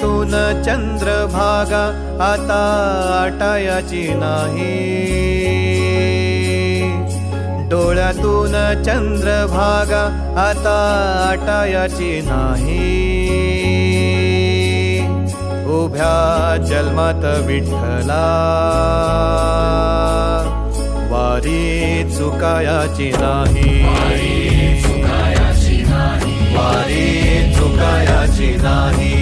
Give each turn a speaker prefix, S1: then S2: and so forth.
S1: डोळ्यातून चंद्रभागा आता आटायाची नाही, डोळ्यातून चंद्रभागा आता आटायाची नाही। उभ्या जन्मात विठ्ठला वारी चुकायाची नाही, वारी चुकायाची नाही।